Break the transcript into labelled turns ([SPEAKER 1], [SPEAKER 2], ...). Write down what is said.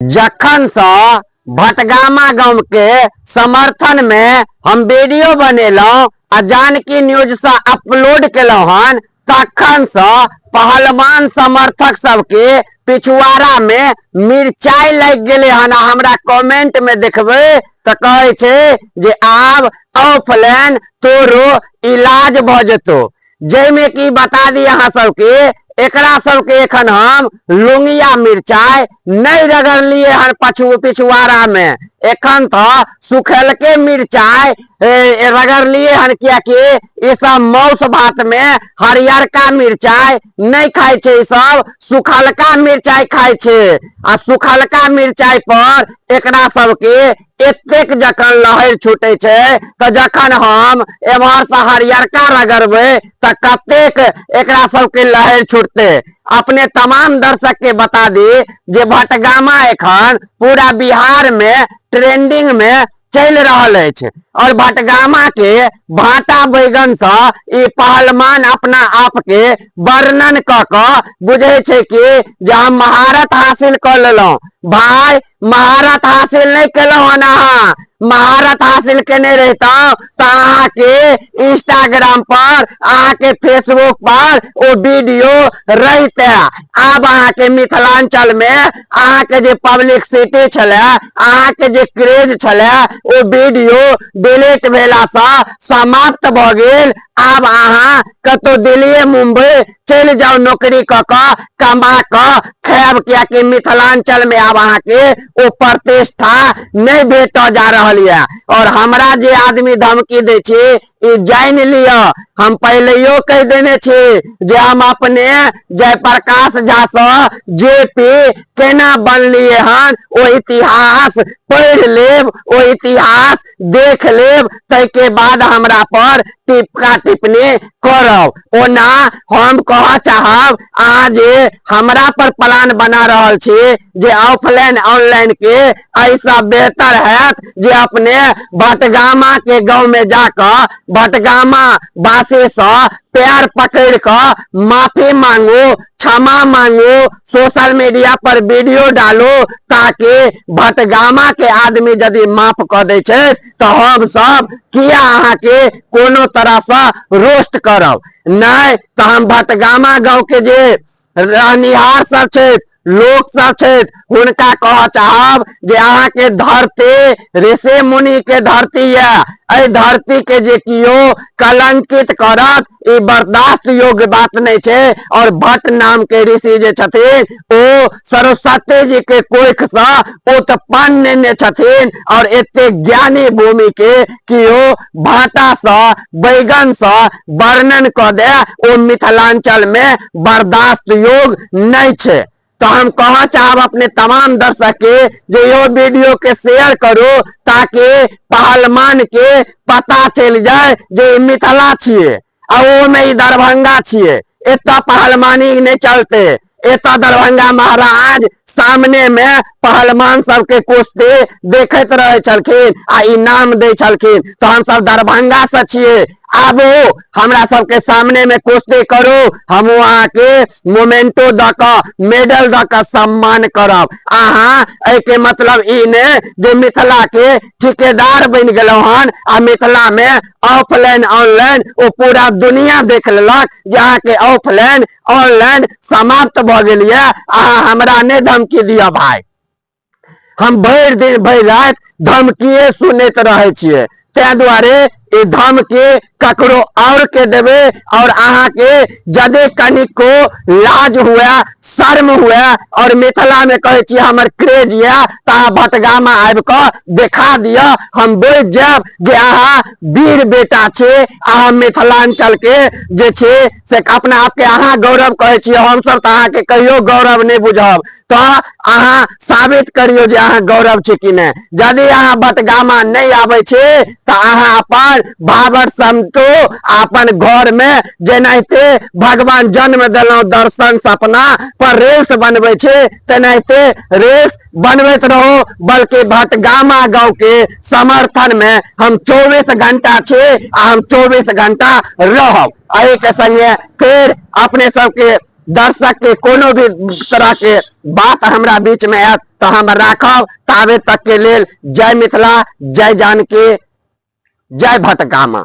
[SPEAKER 1] जखन से भटगामा गांव के समर्थन में हम वीडियो बनेलौ आ जानकी न्यूज से अपलोड केलौ हन, तखन से पहलवान समर्थक सबके पिछुआरा में मिर्चाई लग गेले हन। हमरा कमेंट में देखबे तो कहे छे जे आब ऑफलाइन तोरो इलाज भ जेतो, जैमे की बता दी अहाँ सबके एकरा सबके एखन हम लुंगिया मिर्चाई नहीं रगड़लिए हन पिछुआरा में, एखन तो सुखेलके मिर्चाई रगड़लिए हन, किया कि सब मौस भात में हरियरका मिर्चाई नहीं खाई छे, सब सुखलका मिर्चाई खाई छे। आ सुखलका मिर्चाई पर एकरा सबके एतेक जखन लहर छूटे छे तो जखन हम एमहर से हरियरका रगड़बे तो कतेक एकरा सबके लहर छूटते। अपने तमाम दर्शक के बता दी जे भटगामा एखन पूरा बिहार में ट्रेंडिंग में चल रहल है और भटगामा के भाटा बैगन से ई पहलवान अपना आप के वर्णन क बुझे छे कि जे हम महारत हासिल कर लेलौ। भाई महारत हासिल नहीं केलौ हन, अहाँ महारत हासिल केने रहता तो अहाँ के इंस्टाग्राम पर अहाँ के फेसबुक पर वो वीडियो रहते। अब अहाँ के मिथिलांचल में अहाँ के जे पब्लिसिटी छले, अहाँ के जे क्रेज छले, वो वीडियो डिलीट भेला से समाप्त भ गेल। अब अहाँ कतो दिल्ली मुंबई चल जाओ नौकरी कमा खायब, किया कि मिथिलांचल में अब अहाँ के वो प्रतिष्ठा नहीं भेट जा रही है। और हमरा जे आदमी धमकी दे छे जान लियो, हम पहले कह देने छे जे हम अपने जयप्रकाश झा से जेपी केना बनलिए हन, वो इतिहास पढ़ लेब, वो इतिहास देख लेब, तै बाद हमरा पर टिप्पा टिप्पणी करब। ओना हम कह चाहब अहाँ जे हमरा पर प्लान बना रहल छी जे ऑफलाइन ऑनलाइन के ऐसा बेहतर है जे अपने भटगामा के गांव में जाकर भटगामा वासी से पैर पकड़ कर माफी मांगो, क्षमा मांगो, सोशल मीडिया पर वीडियो डालो, ताकि भटगामा के आदमी यदि माफ कर दे छे तो हम सब किया अहाँ के कोनो तरह से रोस्ट करब नहीं। तो हम भटगामा गांव के जे रहनिहार सब छे, लोग सब छे, हुनका कह चाहब जे अहाँ के धरती ऋषि मुनि के धरती है, ऐ धरती के जे कियो कलंकित करत ई बर्दाश्त योग्य बात नहीं छे। और भट्ट नाम के ऋषि जे छथिन ओ सरस्वती जी के कोख से उत्पन्न ने छथिन और एते ज्ञानी भूमि के कियो भाटा से बैगन से वर्णन क दे ओ मिथिलांचल में बर्दाश्त योग्य नहीं छे। तो हम कह चाहब अपने तमाम दर्शक के जो यो वीडियो के शेयर करो, ताकि पहलवान के पता चल जाए जे मिथिला छिए और में दरभंगा छिए, एता पहलवानी नहीं चलते। एता दरभंगा महाराज सामने में पहलवान सबके कुश्ती देखत रहे छलखिन आ इनाम दे छलखिन, तो हम सब दरभंगा से छिए। आबो हमरा सबके सामने में कुश्ती करो, हम वहाँ के मोमेंटो दक मेडल दक सम्मान करब। अहाँ के मतलब ई ने जे मिथिला के ठेकेदार बन गेलौ हन आ मिथिला में ऑफलाइन ऑनलाइन वो पूरा दुनिया देख लेलक, जहाँ के ऑफलाइन ऑनलाइन समाप्त भ गेलिए। अहाँ हमरा ने धमकी दिया भाई, हम भर दिन भर रात धमकिए सुनते रहे छिए, ते दुआरे ई धमकी ककरो और के देवे। और अहाँ के जदे कनिको लाज हुआ, शर्म हुआ और मिथिला में कहे छी हमर क्रेज या ता भटगामा आबि क देखा दिया, हम बुझ जाब जे अहाँ वीर बेटा छे। अहाँ मिथिलांचल के जे छे से अपना आप के अहाँ गौरव कहे छी, हम सब त अहाँ के कहियो गौरव नहीं बुझब, तो अहाँ साबित करियो जे अहाँ गौरव छे कि नहीं। यदि अहाँ भटगामा नहीं आवे छे तो अहाँ अपन बाबर समतो अपन घर में जेनाते भगवान जन्म दिलौ दर्शन सपना पर रेल्स बनवे छे तेनाते रेल्स बनवत रहो। बल्कि भटगामा गांव के समर्थन में हम 24 घंटा छे, हम 24 घंटा रहब। एहि के संगे फिर अपने सबके दर्शक के कोनो भी तरह के बात हमरा बीच में आयत तो हम राखब। ताबे तक के लेल जय मिथिला, जय जानकी, जय भटगामा।